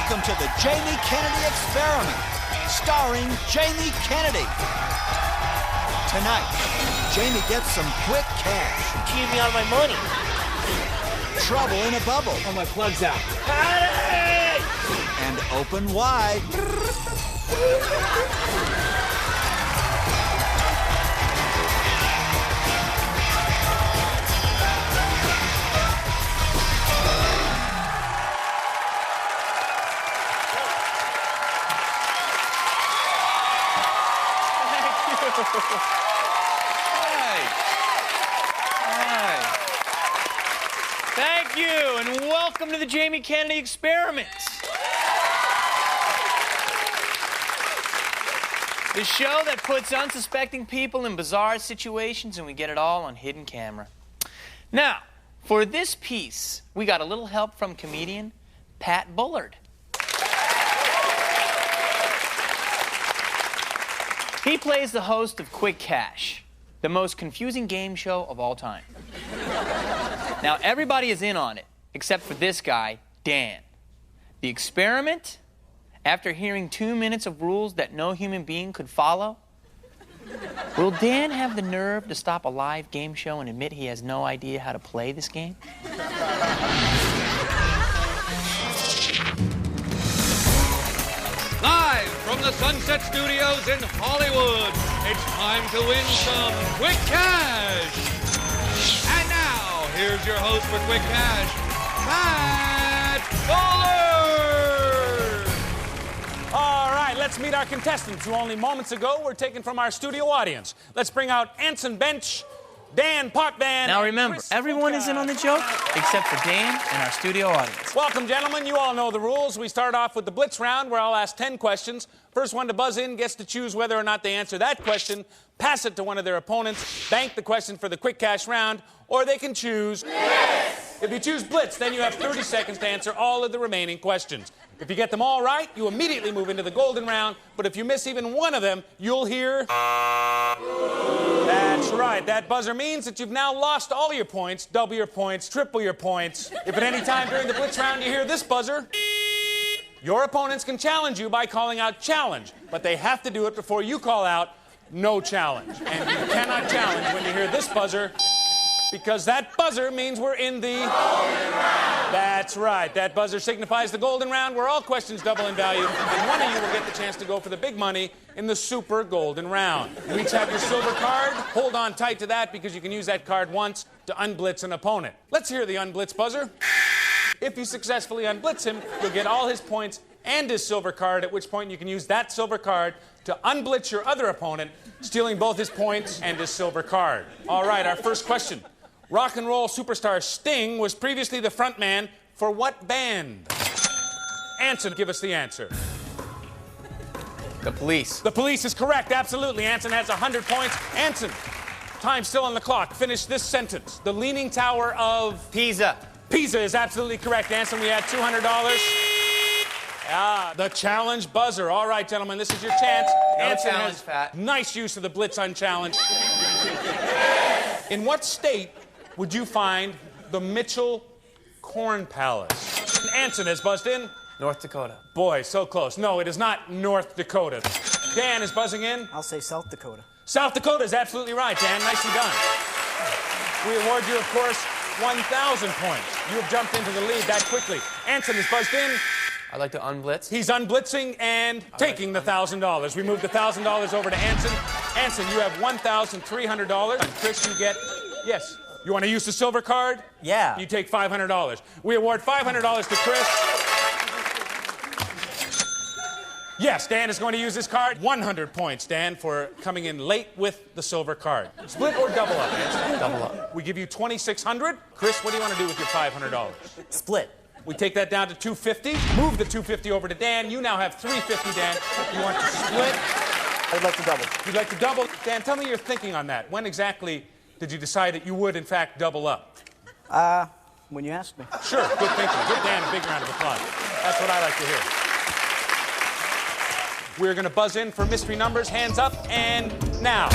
Welcome to the Jamie Kennedy Experiment, starring Jamie Kennedy. Tonight, Jamie gets some quick cash. Keep me on my money. Trouble in a bubble. Oh, my plug's out. Hey! And open wide. Thank you, and welcome to the Jamie Kennedy Experiment. The show that puts unsuspecting people in bizarre situations, and we get it all on hidden camera. Now, for this piece, we got a little help from comedian Pat Bullard. He plays the host of Quick Cash, the most confusing game show of all time. Now, everybody is in on it, except for this guy, Dan. The experiment, after hearing 2 minutes of rules that no human being could follow, will Dan have the nerve to stop a live game show and admit he has no idea how to play this game? Live from the Sunset Studios in Hollywood, it's time to win some Quick Cash. And now, here's your host for Quick Cash, Pat Bullard. All right, let's meet our contestants who only moments ago were taken from our studio audience. Let's bring out Anson Bench, Dan Potman. Now remember, everyone is in on the joke except for Dan and our studio audience. Welcome, gentlemen. You all know the rules. We start off with the Blitz round, where I'll ask 10 questions. First one to buzz in gets to choose whether or not they answer that question, pass it to one of their opponents, bank the question for the Quick Cash round, or they can choose Blitz. If you choose Blitz, then you have 30 seconds to answer all of the remaining questions. If you get them all right, you immediately move into the golden round, but if you miss even one of them, you'll hear... That's right. That buzzer means that you've now lost all your points, double your points, triple your points. If at any time during the Blitz round you hear this buzzer, your opponents can challenge you by calling out challenge, but they have to do it before you call out no challenge. And you cannot challenge when you hear this buzzer, because that buzzer means we're in the golden round. That's right. That buzzer signifies the golden round, where all questions double in value, and one of you will get the chance to go for the big money in the super golden round. You each have your silver card. Hold on tight to that, because you can use that card once to unblitz an opponent. Let's hear the unblitz buzzer. If you successfully unblitz him, you'll get all his points and his silver card, at which point you can use that silver card to unblitz your other opponent, stealing both his points and his silver card. All right, our first question. Rock and roll superstar Sting was previously the frontman for what band? Anson, give us the answer. The Police. The Police is correct, absolutely. Anson has 100 points. Anson, time's still on the clock. Finish this sentence. The Leaning Tower of... Pisa. Pisa is absolutely correct, Anson. We had $200. The challenge buzzer. All right, gentlemen, this is your chance. No Anson challenge, has Pat. nice use of the Blitz unchallenged. In what state would you find the Mitchell Corn Palace? Anson has buzzed in. North Dakota. Boy, so close. No, it is not North Dakota. Dan is buzzing in. I'll say South Dakota. South Dakota is absolutely right, Dan. Nicely done. We award you, of course, 1,000 points. You have jumped into the lead that quickly. Anson is buzzed in. I'd like to unblitz. He's unblitzing and taking the $1,000. We moved the $1,000 over to Anson. Anson, you have $1,300. And Chris, you get... Yes. You want to use the silver card? Yeah. You take $500. We award $500 to Chris. Yes, Dan is going to use this card. 100 points, Dan, for coming in late with the silver card. Split or double up, Anson? Double up. We give you $2,600. Chris, what do you want to do with your $500? Split. We take that down to $250. Move the $250 over to Dan. You now have $350, Dan. You want to split? I'd like to double. You'd like to double? Dan, tell me your thinking on that. When exactly did you decide that you would, in fact, double up? When you asked me. Sure, good thinking. Give Dan a big round of applause. That's what I like to hear. We're going to buzz in for mystery numbers. Hands up, and now.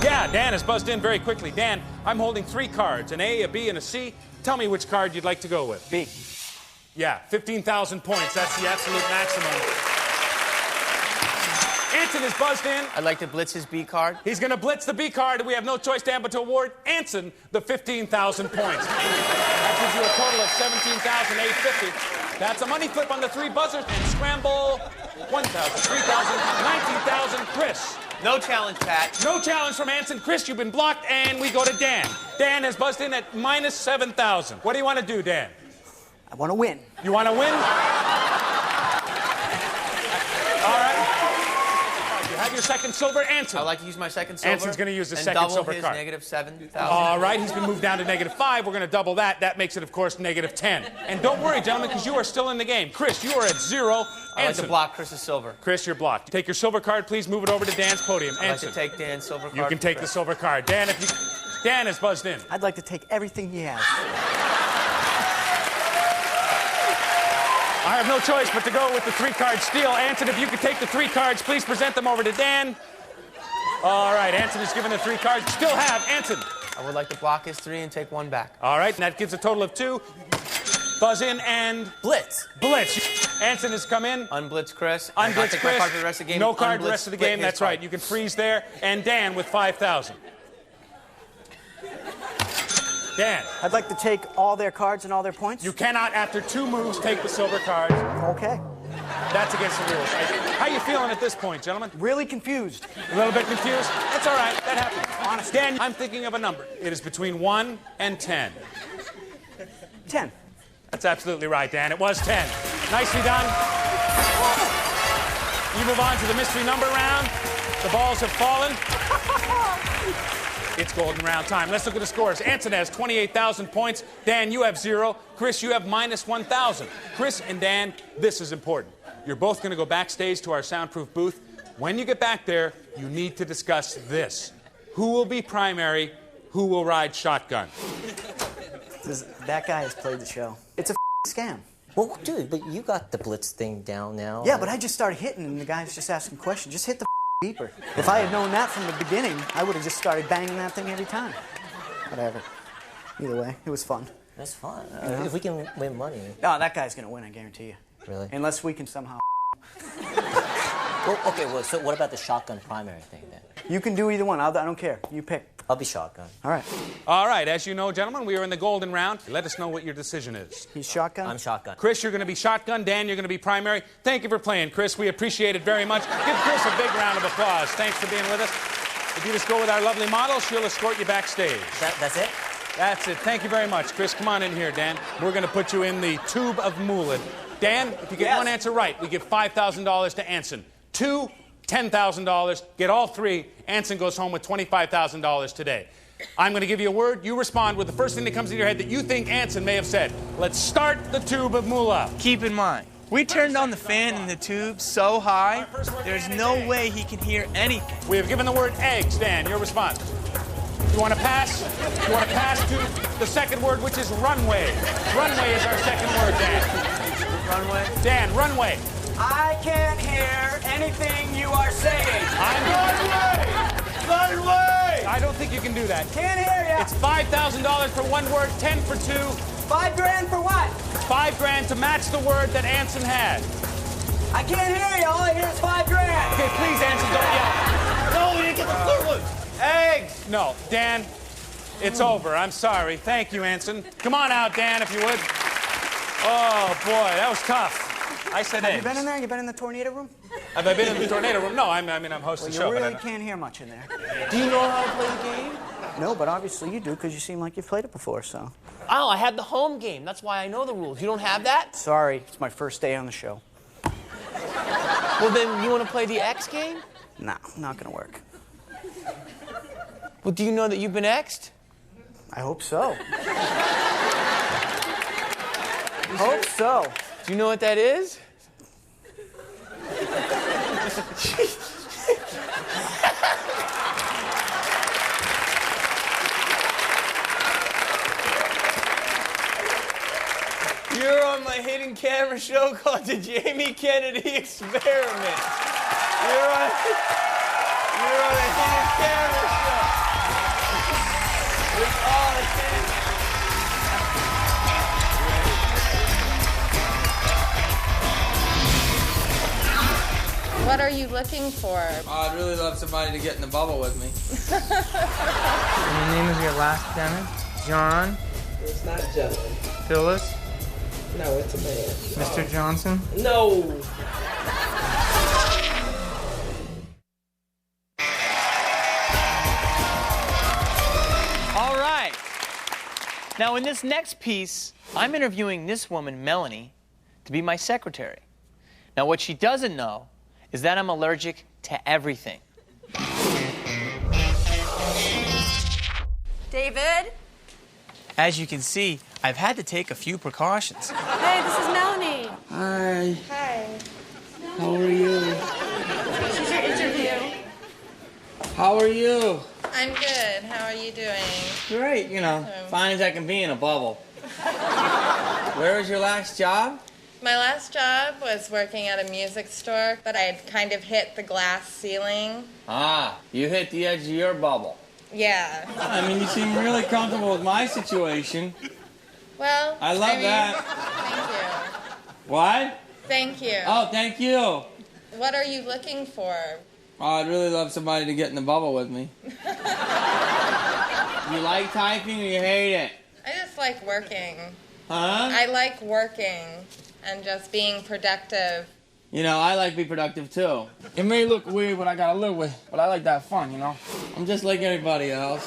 Yeah, Dan has buzzed in very quickly. Dan, I'm holding 3 cards, an A, a B, and a C. Tell me which card you'd like to go with. B. Yeah, 15,000 points. That's the absolute maximum. Anson is buzzed in. I'd like to blitz his B card. He's going to blitz the B card, and we have no choice, Dan, but to award Anson the 15,000 points. That gives you a total of 17,850. That's a money flip on the 3 buzzers. And scramble 1,000, 3,000, 19,000. Chris. No challenge, Pat. No challenge from Anson. Chris, you've been blocked, and we go to Dan. Dan has buzzed in at minus 7,000. What do you want to do, Dan? I want to win. You want to win? All right. You have your second silver, Anson. I'd like to use my second silver. Anson's going to use the second silver and card. double his -7,000. All right, he's been moved down to -5. We're going to double that. That makes it, of course, -10. And don't worry, gentlemen, because you are still in the game. Chris, you are at 0. I'd like to block Chris's silver. Chris, you're blocked. Take your silver card, please. Move it over to Dan's podium. I'd like Anson. to take Dan's silver card. You can take the silver card. Dan, if you... Dan is buzzed in. I'd like to take everything he has. I have no choice but to go with the 3-card steal. Anson, if you could take the 3 cards, please present them over to Dan. All right, Anson is given the 3 cards. You still have Anson. I would like to block his 3 and take 1 back. All right, and that gives a total of 2. Buzz in and... Blitz. Blitz. Anson has come in. Unblitz Chris. Unblitz take Chris. my card for the rest of the game. No card for the Unblitz, rest of the split game. his That's card. right. You can freeze there. And Dan with 5,000. Dan. I'd like to take all their cards and all their points. You cannot, after 2 moves, take the silver cards. Okay. That's against the rules. How you feeling at this point, gentlemen? Really confused. A little bit confused? That's all right. That happens. Honest. Dan, I'm thinking of a number. It is between 1 and 10. 10. That's absolutely right, Dan. It was 10. Nicely done. You move on to the mystery number round. The balls have fallen. It's golden round time. Let's look at the scores. Anson has 28,000 points. Dan, you have 0. Chris, you have minus 1,000. Chris and Dan, this is important. You're both going to go backstage to our soundproof booth. When you get back there, you need to discuss this. Who will be primary? Who will ride shotgun? That guy has played the show. It's a scam. Well, dude, but you got the blitz thing down now. Yeah, but I just started hitting, and the guy's just asking questions. Just hit the beeper. If I had known that from the beginning, I would have just started banging that thing every time. Whatever. Either way, it was fun. That's fun. If we can win money. No, that guy's gonna win, I guarantee you. Really? Unless we can somehow. Well, okay, well, so what about the shotgun primary thing then? You can do either one. I don't care. You pick. I'll be shotgun. All right. All right, as you know, gentlemen, we are in the golden round. Let us know what your decision is. He's shotgun. I'm shotgun. Chris, you're going to be shotgun. Dan, you're going to be primary. Thank you for playing, Chris. We appreciate it very much. Give Chris a big round of applause. Thanks for being with us. If you just go with our lovely model, she'll escort you backstage. That's it? That's it. Thank you very much. Chris, come on in here, Dan. We're going to put you in the tube of moulin. Dan, if you get one answer right, we give $5,000 to Anson. 2, $10,000. Get all 3. Anson goes home with $25,000 today. I'm going to give you a word. You respond with the first thing that comes in your head that you think Anson may have said. Let's start the tube of moolah. Keep in mind, we turned on the fan in the tube so high, there's no way he can hear anything. We have given the word eggs. Dan, your response. You want to pass? You want to pass to the second word, which is runway. Runway is our second word, Dan. Runway? Dan, runway. I can't hear anything you are saying. Runway! I don't think you can do that. Can't hear ya. It's $5,000 for one word, 10 for 2. $5 grand for what? $5 grand to match the word that Anson had. I can't hear you. All I hear is $5 grand. Okay, please, Anson, don't yell. No, we didn't get the third one. Eggs! No, Dan, it's over. I'm sorry. Thank you, Anson. Come on out, Dan, if you would. Oh, boy, that was tough. I said eggs. You been in there? You been in the tornado room? Have I been in the tornado room? No, I'm hosting the show. You but really I can't hear much in there. Do you know how to play the game? No, but obviously you do because you seem like you've played it before, so. Oh, I had the home game. That's why I know the rules. You don't have that? Sorry, it's my first day on the show. Well, then you want to play the X game? Nah, not gonna work. Well, do you know that you've been X'd? I hope so. Hope so. Do you know what that is? You're on my hidden camera show called the Jamie Kennedy Experiment. You're on a hidden camera show. It's all hidden. What are you looking for? I'd really love somebody to get in the bubble with me. And your name is your last tenant? John? It's not John. Phyllis? No, it's a man. Mr. Johnson? No. All right. Now, in this next piece, I'm interviewing this woman, Melanie, to be my secretary. Now, what she doesn't know is that I'm allergic to everything. David? As you can see, I've had to take a few precautions. Hey, this is Melanie. Hi. Hi. How are you? This is your interview. How are you? I'm good. How are you doing? Great, you know, fine as I can be in a bubble. Where was your last job? My last job was working at a music store, but I had kind of hit the glass ceiling. Ah, you hit the edge of your bubble. Yeah. I mean, you seem really comfortable with my situation. Well, I love that. Thank What? you. Thank you. Oh, thank you. What are you looking for? Oh, I'd really love somebody to get in the bubble with me. You like typing or you hate it? I just like working. Huh? I like working and just being productive. You know, I like to be productive too. It may look weird what I gotta live with, but I like that fun, you know? I'm just like everybody else.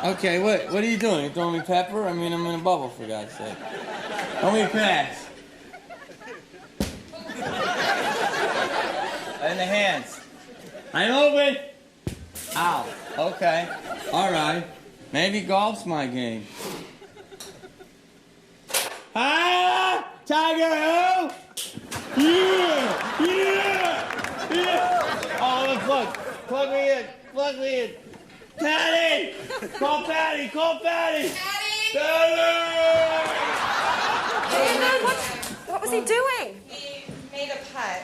Okay, what are you doing? You throwing me pepper? I mean, I'm in a bubble, for God's sake. Let me pass. In the hands. I'm open. Ow. Okay. All right. Maybe golf's my game. Ah! Tiger who? Yeah! Yeah! Yeah! Oh, let's look. Plug me in. Plug me in. Patty! Call Patty! Call Patty! Patty! David, what was he doing? He made a putt.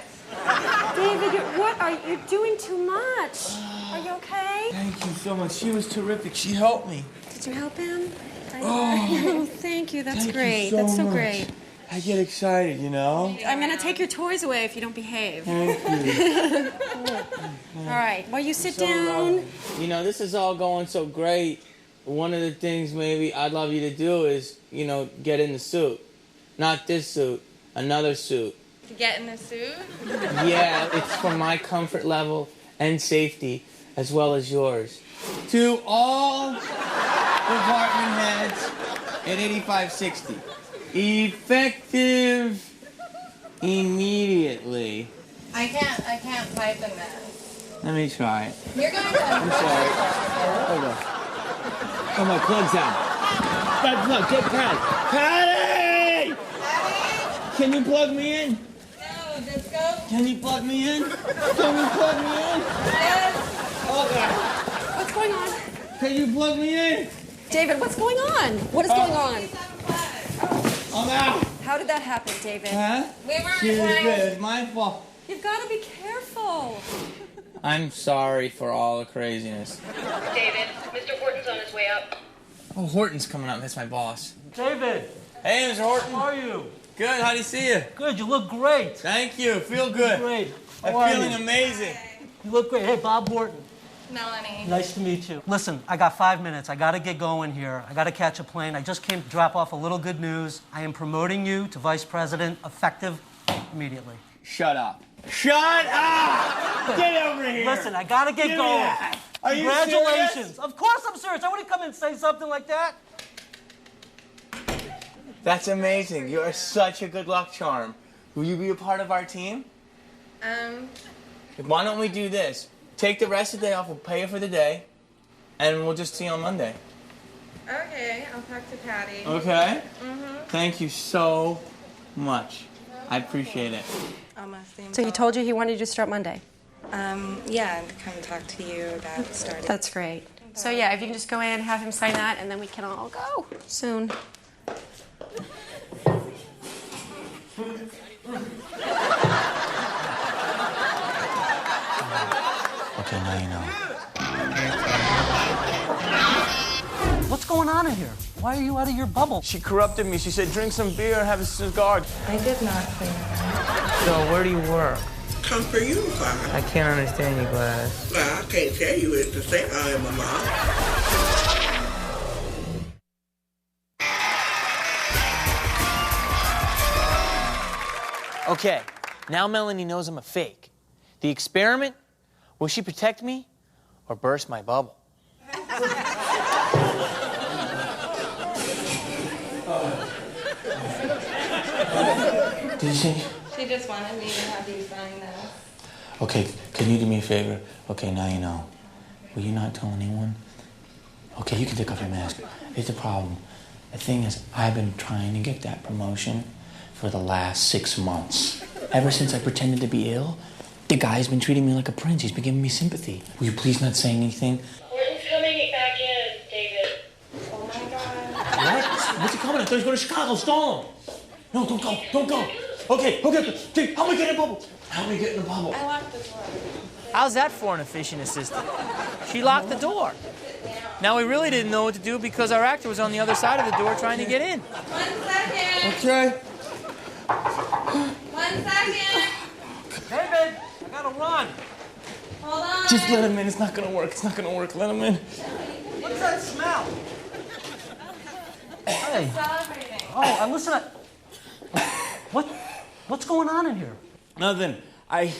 David, you're doing too much. Are you okay? Thank you so much. She was terrific. She helped me. Did you help him? Oh, thank you. That's thank great. you so That's so much. great. I get excited, you know? I'm going to take your toys away if you don't behave. Thank you. All right. Well, you sit So down. lovely. You know, this is all going so great. One of the things maybe I'd love you to do is, you know, get in the suit. Not this suit, another suit. To get in the suit? Yeah, it's for my comfort level and safety, as well as yours. To all department heads at 8560. Effective immediately. I can't type in this. Let me try it. You're going to... I'm sorry. Hold on. Oh, my plug's out. My plug, get Patty. Patty! Patty? Can you plug me in? No, just go... Can you plug me in? Can you plug me in? Yes. Okay. What's going on? Can you plug me in? David, what's going on? What is going on? I'm out. How did that happen, David? Huh? We were It's my fault. You've got to be careful. I'm sorry for all the craziness. David, Mr. Horton's on his way up. Oh, Horton's coming up. That's my boss. David, Hey, Mr. Horton. how are you? Good. How do you see you? Good, you look great. Thank you. Feel good. Great. I'm How are feeling you? amazing. You look great. Hey, Bob Horton. Melanie. Nice to meet you. Listen, I got 5 minutes. I got to get going here. I got to catch a plane. I just came to drop off a little good news. I am promoting you to vice president, effective immediately. Shut up. Shut up! Get over here. Listen, I got to get Give me going. that. Are you Congratulations. serious? Of course I'm serious. I wouldn't come and say something like that. That's amazing. You're such a good luck charm. Will you be a part of our team? Why don't we do this? Take the rest of the day off. We'll pay you for the day, and we'll just see you on Monday. Okay, I'll talk to Patty. Okay? Mm-hmm. Thank you so much. I appreciate it. Almost. So he told you he wanted you to start Monday? Yeah, and come talk to you about starting. That's great. So yeah, if you can just go in, have him sign that, and then we can all go soon. Okay, now you know. What's going on in here? Why are you out of your bubble? She corrupted me. She said, drink some beer and have a cigar. I did not clean. So where do you work? Comfort unifier. I can't understand you, Gladys. Well, I can't tell you it's the same I am, Mama. Okay, now Melanie knows I'm a fake. The experiment, will she protect me or burst my bubble? Did you say? She just wanted me to have you sign this. Okay, can you do me a favor? Okay, now you know. Will you not tell anyone? Okay, you can take off your mask. Here's the problem. The thing is, I've been trying to get that promotion for the last 6 months. Ever since I pretended to be ill, the guy's been treating me like a prince. He's been giving me sympathy. Will you please not say anything? Orton's coming back in, David. Oh my God. What? What's he coming? I thought he was going to Chicago. Stall him. No, don't go. Don't go. Okay. Help me get in the bubble. Help me get in the bubble. I locked the door. How's that for an efficient assistant? She locked the door. Now we really didn't know what to do because our actor was on the other side of the door trying to get in. 1 second. Okay. 1 second. David, I gotta run. Hold on. Just let him in. It's not going to work. It's not going to work. Let him in. What's that smell? Hey. Celebrating. Oh, listen. What's going on in here? Nothing. I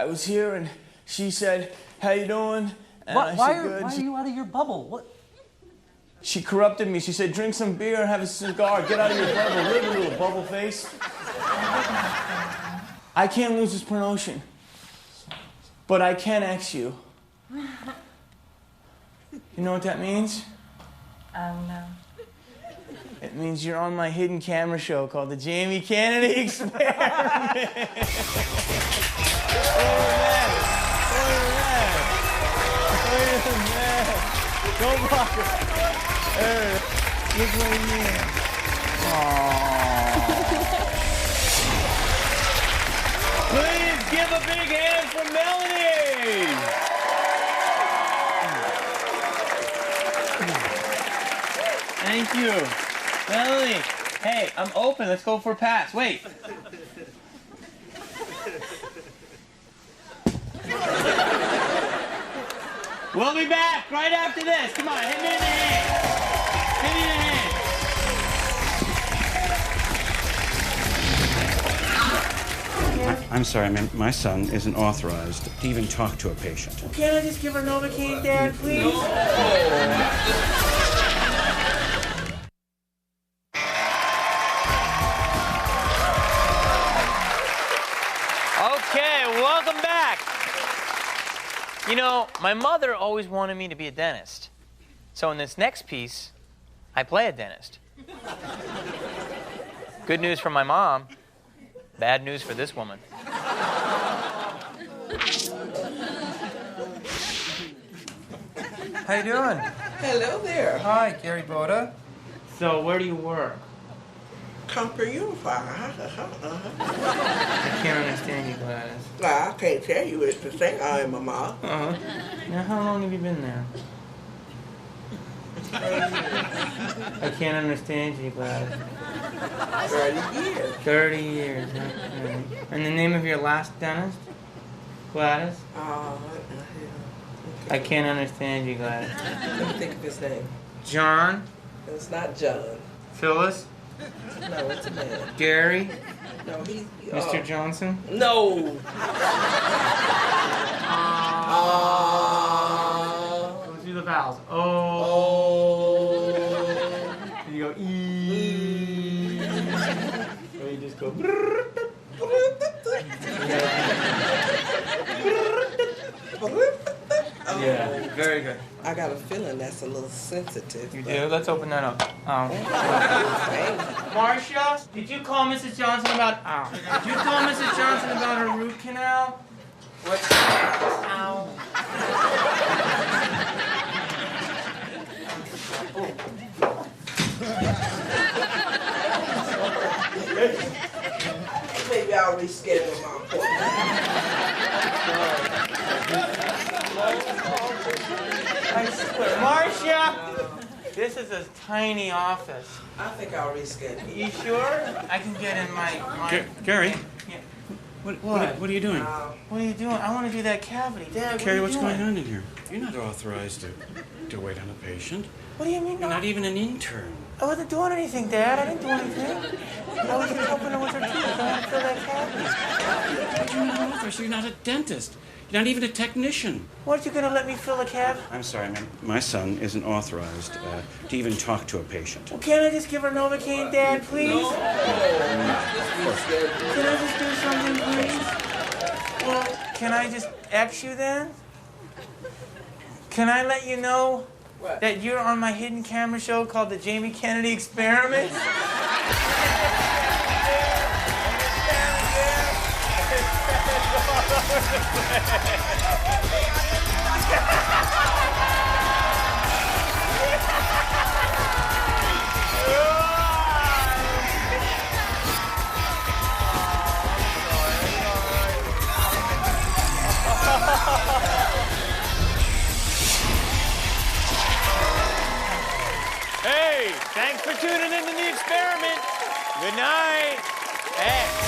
was here and she said, "How you doing?" And Why I said, are you out of your bubble? What? She corrupted me. She said, "Drink some beer and have a cigar. Get out of your bubble. Live a little bubble face." I can't lose this promotion, but I can X you. You know what that means? No. It means you're on my hidden camera show called the Jamie Kennedy Experiment. Don't block it. Look right here. Please give a big hand for Melanie. Thank you. Melanie, hey, I'm open. Let's go for a pass. Wait. We'll be back right after this. Come on, hit me in the hand. Hit me in the hand. I'm sorry, ma'am. My son isn't authorized to even talk to a patient. Can't I just give her Novocaine, Dad, please? Okay, welcome back. You know, my mother always wanted me to be a dentist. So in this next piece, I play a dentist. Good news for my mom, bad news for this woman. How you doing? Hello there. Hi, Gary Boda. So where do you work? Comfort unifier. I can't understand you, Gladys. Well, I can't tell you it's the same I am, Mama. Now, how long have you been there? I can't understand you, Gladys. 30 years. 30 years. Okay. And the name of your last dentist? Gladys? I can't understand you, Gladys. Let me think of his name. John? It's not John. Phyllis? No, it's a man. Gary? No, he's... Mr. Johnson? No. Let's do the vowels. Oh. You go E. Or you just go. Yeah, very good. I got a feeling that's a little sensitive. You do? Let's open that up. Marcia, did you call Mrs. Johnson about... Did you call Mrs. Johnson about her root canal? What? Ow. Maybe I'll reschedule my appointment. Marcia! This is a tiny office. I think I'll reschedule. You sure? I can get in my... Gary? Yeah. What are you doing? What are you doing? I want to do that cavity. Dad, Carrie, what are you what's doing? going on in here? You're not authorized to wait on a patient. What do you mean? You're not even an intern. I wasn't doing anything, Dad. I didn't do anything. I was just helping her with her teeth. I want to fill that cavity. But you're not authorized. You're not a dentist. You're not even a technician. What, you gonna let me fill a cavity? I'm sorry, ma'am. My son isn't authorized to even talk to a patient. Well, can't I just give her Novocaine, Dad, please? No. Can I just do something, please? Well, can I just X you then? Can I let you know that you're on my hidden camera show called The Jamie Kennedy Experiment? Hey, thanks for tuning into the experiment. Good night. X.